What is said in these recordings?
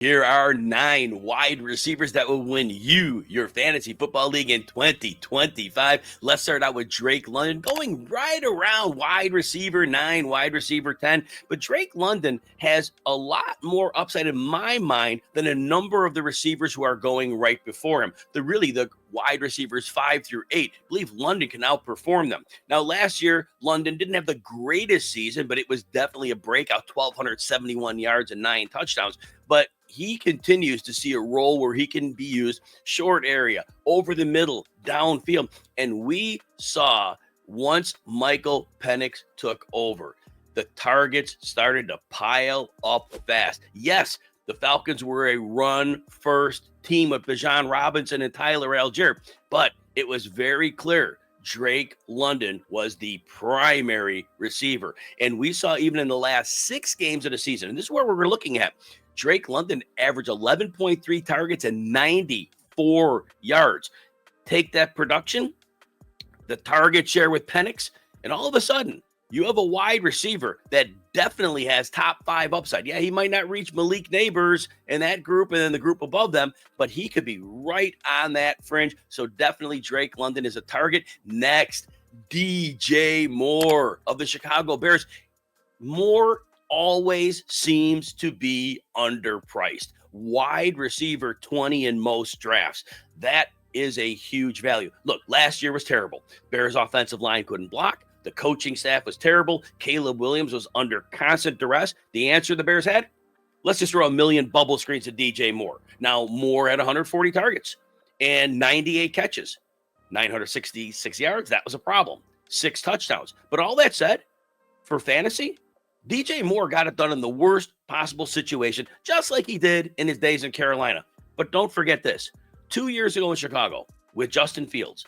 Here are 9 wide receivers that will win you your fantasy football league in 2025. Let's start out with Drake London, going right around wide receiver 9, wide receiver 10. But Drake London has a lot more upside in my mind than a number of the receivers who are going right before him. The wide receivers 5 through 8. I believe London can outperform them. Now, last year, London didn't have the greatest season, but it was definitely a breakout, 1,271 yards and 9 touchdowns. But he continues to see a role where he can be used short area, over the middle, downfield. And we saw once Michael Penix took over, the targets started to pile up fast. Yes, the Falcons were a run-first team with Bijan Robinson and Tyler Algier, but it was very clear Drake London was the primary receiver. And we saw even in the last 6 games of the season, and this is where we're looking at, Drake London averaged 11.3 targets and 94 yards. Take that production, the target share with Penix, and all of a sudden, you have a wide receiver that definitely has top 5 upside. Yeah, he might not reach Malik Neighbors and that group and then the group above them, but he could be right on that fringe. So definitely Drake London is a target. Next, DJ Moore of the Chicago Bears. Moore always seems to be underpriced. Wide receiver 20 in most drafts. That is a huge value. Look, last year was terrible. Bears offensive line couldn't block. The coaching staff was terrible. Caleb Williams was under constant duress. The answer the Bears had? Let's just throw a million bubble screens to DJ Moore. Now, Moore had 140 targets and 98 catches, 966 yards. That was a problem. 6 touchdowns. But all that said, for fantasy, DJ Moore got it done in the worst possible situation, just like he did in his days in Carolina. But don't forget this. 2 years ago in Chicago with Justin Fields,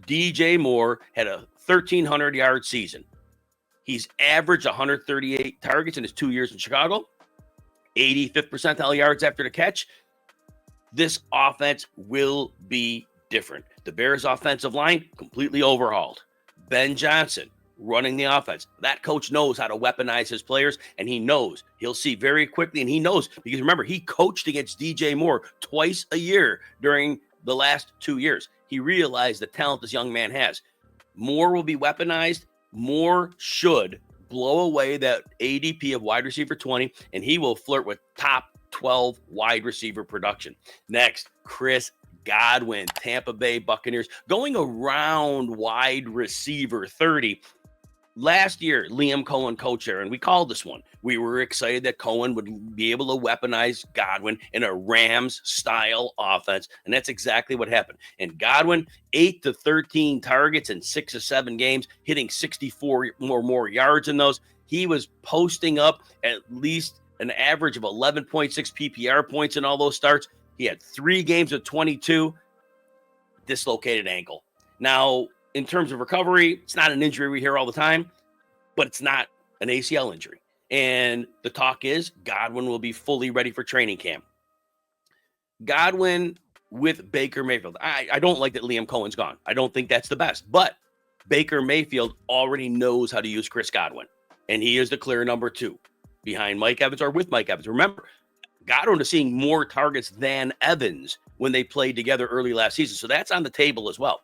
DJ Moore had a 1,300-yard season. He's averaged 138 targets in his 2 years in Chicago, 85th percentile yards after the catch. This offense will be different. The Bears' offensive line completely overhauled. Ben Johnson running the offense. That coach knows how to weaponize his players, and he knows he'll see very quickly, and he knows because remember, he coached against DJ Moore twice a year during the last 2 years. He realized the talent this young man has. Moore will be weaponized. Moore should blow away that ADP of wide receiver 20, and he will flirt with top 12 wide receiver production. Next, Chris Godwin, Tampa Bay Buccaneers, going around wide receiver 30. Last year, Liam Cohen co-chair, and we called this one. We were excited that Cohen would be able to weaponize Godwin in a Rams-style offense, and that's exactly what happened. And Godwin, 8 to 13 targets in 6 or 7 games, hitting 64 or more yards in those. He was posting up at least an average of 11.6 PPR points in all those starts. He had 3 games of 22, dislocated ankle. Now, in terms of recovery, it's not an injury we hear all the time, but it's not an ACL injury. And the talk is Godwin will be fully ready for training camp. Godwin with Baker Mayfield. I don't like that Liam Cohen's gone. I don't think that's the best. But Baker Mayfield already knows how to use Chris Godwin. And he is the clear number 2 behind Mike Evans or with Mike Evans. Remember, Godwin is seeing more targets than Evans when they played together early last season. So that's on the table as well.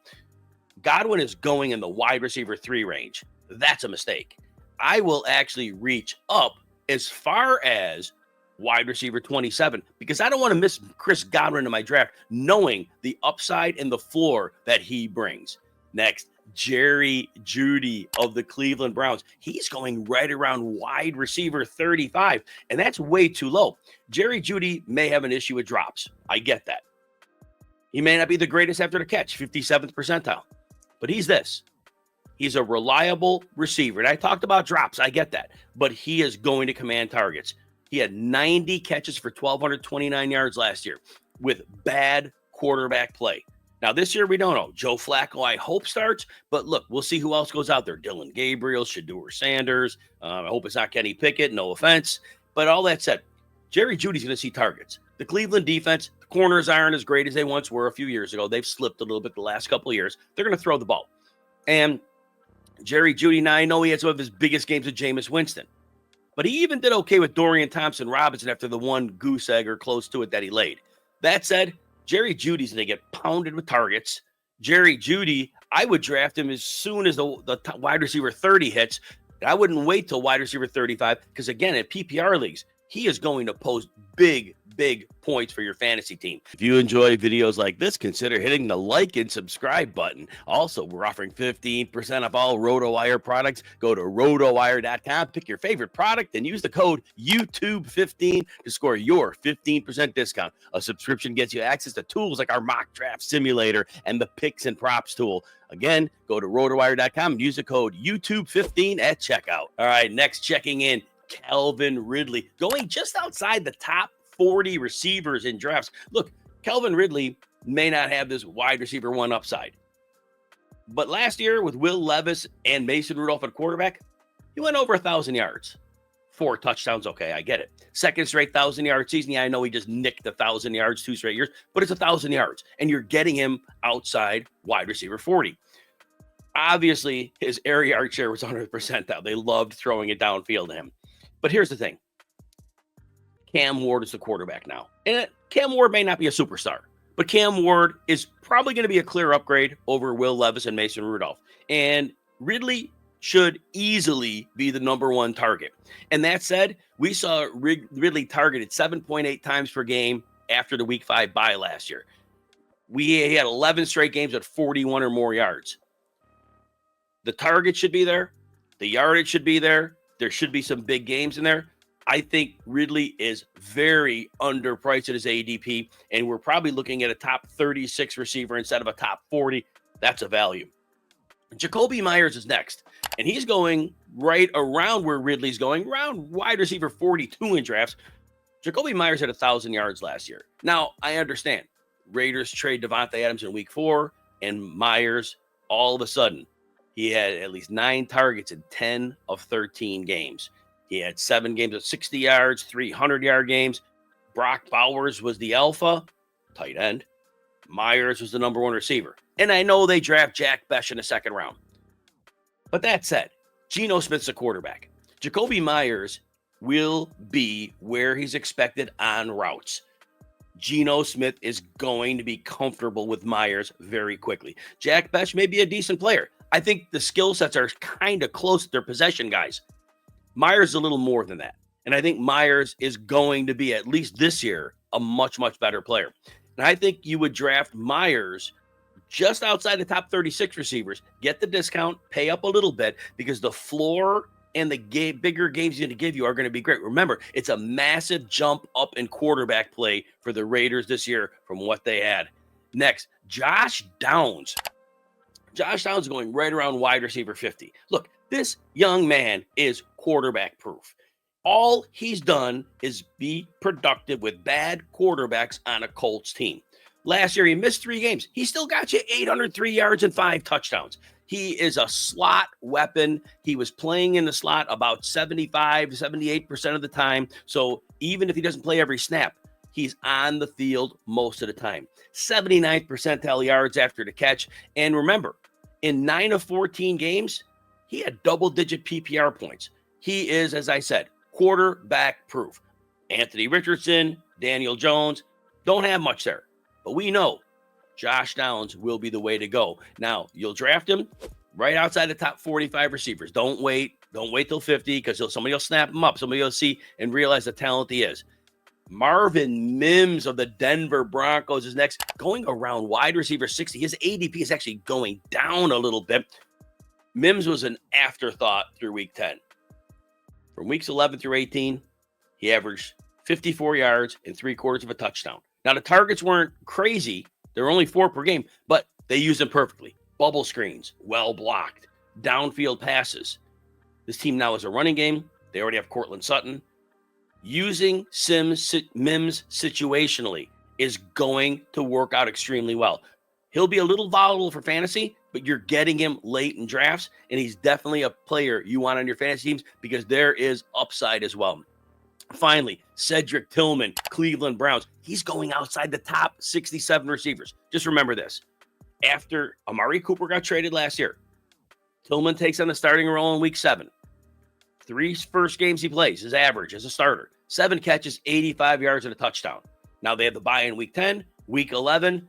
Godwin is going in the wide receiver 3 range. That's a mistake. I will actually reach up as far as wide receiver 27 because I don't want to miss Chris Godwin in my draft, knowing the upside and the floor that he brings. Next, Jerry Judy of the Cleveland Browns. He's going right around wide receiver 35, and that's way too low. Jerry Judy may have an issue with drops. I get that. He may not be the greatest after the catch, 57th percentile. But he's this. He's a reliable receiver. And I talked about drops. I get that. But he is going to command targets. He had 90 catches for 1,229 yards last year with bad quarterback play. Now, this year, we don't know. Joe Flacco, I hope, starts. But look, we'll see who else goes out there. Dylan Gabriel, Shedeur Sanders. I hope it's not Kenny Pickett. No offense. But all that said, Jerry Judy's going to see targets. The Cleveland defense, the corners aren't as great as they once were a few years ago. They've slipped a little bit the last couple of years. They're going to throw the ball. And Jerry Judy, now I know he had some of his biggest games with Jameis Winston. But he even did okay with Dorian Thompson-Robinson after the one goose egg or close to it that he laid. That said, Jerry Judy's going to get pounded with targets. Jerry Judy, I would draft him as soon as the wide receiver 30 hits. I wouldn't wait till wide receiver 35 because, again, in PPR leagues, he is going to post big points for your fantasy team. If you enjoy videos like this, consider hitting the like and subscribe button. Also, we're offering 15% off all RotoWire products. Go to rotowire.com, pick your favorite product, and use the code YouTube15 to score your 15% discount. A subscription gets you access to tools like our mock draft simulator and the picks and props tool. Again, go to rotowire.com and use the code YouTube15 at checkout. All right, next checking in, Calvin Ridley, going just outside the top 40 receivers in drafts. Look, Calvin Ridley may not have this wide receiver one upside, but last year with Will Levis and Mason Rudolph at quarterback, he went over 1,000 yards. 4 touchdowns, okay, I get it. Second straight 1,000-yard season. Yeah, I know he just nicked 1,000 yards 2 straight years, but it's 1,000 yards, and you're getting him outside wide receiver 40. Obviously, his air yard share was 100% out. They loved throwing it downfield to him. But here's the thing. Cam Ward is the quarterback now. And Cam Ward may not be a superstar, but Cam Ward is probably going to be a clear upgrade over Will Levis and Mason Rudolph. And Ridley should easily be the number one target. And that said, we saw Ridley targeted 7.8 times per game after the Week 5 bye last year. He had 11 straight games at 41 or more yards. The target should be there. The yardage should be there. There should be some big games in there. I think Ridley is very underpriced at his ADP, and we're probably looking at a top 36 receiver instead of a top 40. That's a value. Jakobi Meyers is next, and he's going right around where Ridley's going, around wide receiver 42 in drafts. Jakobi Meyers had 1,000 yards last year. Now, I understand. Raiders trade Devontae Adams in week 4, and Meyers, all of a sudden, he had at least 9 targets in 10 of 13 games. He had 7 games of 60 yards, 300-yard games. Brock Bowers was the alpha, tight end. Meyers was the number 1 receiver. And I know they draft Jack Besh in the second round. But that said, Geno Smith's the quarterback. Jakobi Meyers will be where he's expected on routes. Geno Smith is going to be comfortable with Meyers very quickly. Jack Besh may be a decent player. I think the skill sets are kind of close to their possession guys. Meyers is a little more than that. And I think Meyers is going to be, at least this year, a much better player. And I think you would draft Meyers just outside the top 36 receivers, get the discount, pay up a little bit, because the floor and the bigger games he's going to give you are going to be great. Remember, it's a massive jump up in quarterback play for the Raiders this year from what they had. Next, Josh Downs. Josh Downs is going right around wide receiver 50. Look, this young man is quarterback proof. All he's done is be productive with bad quarterbacks on a Colts team. Last year, he missed 3 games. He still got you 803 yards and 5 touchdowns. He is a slot weapon. He was playing in the slot about 75, 78% of the time. So even if he doesn't play every snap, he's on the field most of the time. 79th percentile yards after the catch. And remember, in 9 of 14 games, he had double-digit PPR points. He is, as I said, quarterback proof. Anthony Richardson, Daniel Jones, don't have much there. But we know Josh Downs will be the way to go. Now, you'll draft him right outside the top 45 receivers. Don't wait till 50 because somebody will snap him up. Somebody will see and realize the talent he is. Marvin Mims of the Denver Broncos is next, going around wide receiver 60. His ADP is actually going down a little bit. Mims was an afterthought through week 10. From weeks 11 through 18, he averaged 54 yards and 3/4 of a touchdown. Now, the targets weren't crazy. There were only 4 per game, but they used them perfectly. Bubble screens, well blocked, downfield passes. This team now has a running game. They already have Cortland Sutton. Using Mims situationally is going to work out extremely well. He'll be a little volatile for fantasy, but you're getting him late in drafts, and he's definitely a player you want on your fantasy teams because there is upside as well. Finally, Cedric Tillman, Cleveland Browns. He's going outside the top 67 receivers. Just remember this. After Amari Cooper got traded last year, Tillman takes on the starting role in week 7. 3 first games he plays, his average as a starter, 7 catches, 85 yards, and a touchdown. Now they have the bye in week 10, week 11,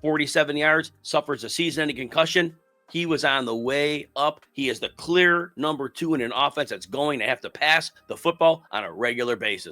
47 yards, suffers a season-ending concussion. He was on the way up. He is the clear number 2 in an offense that's going to have to pass the football on a regular basis.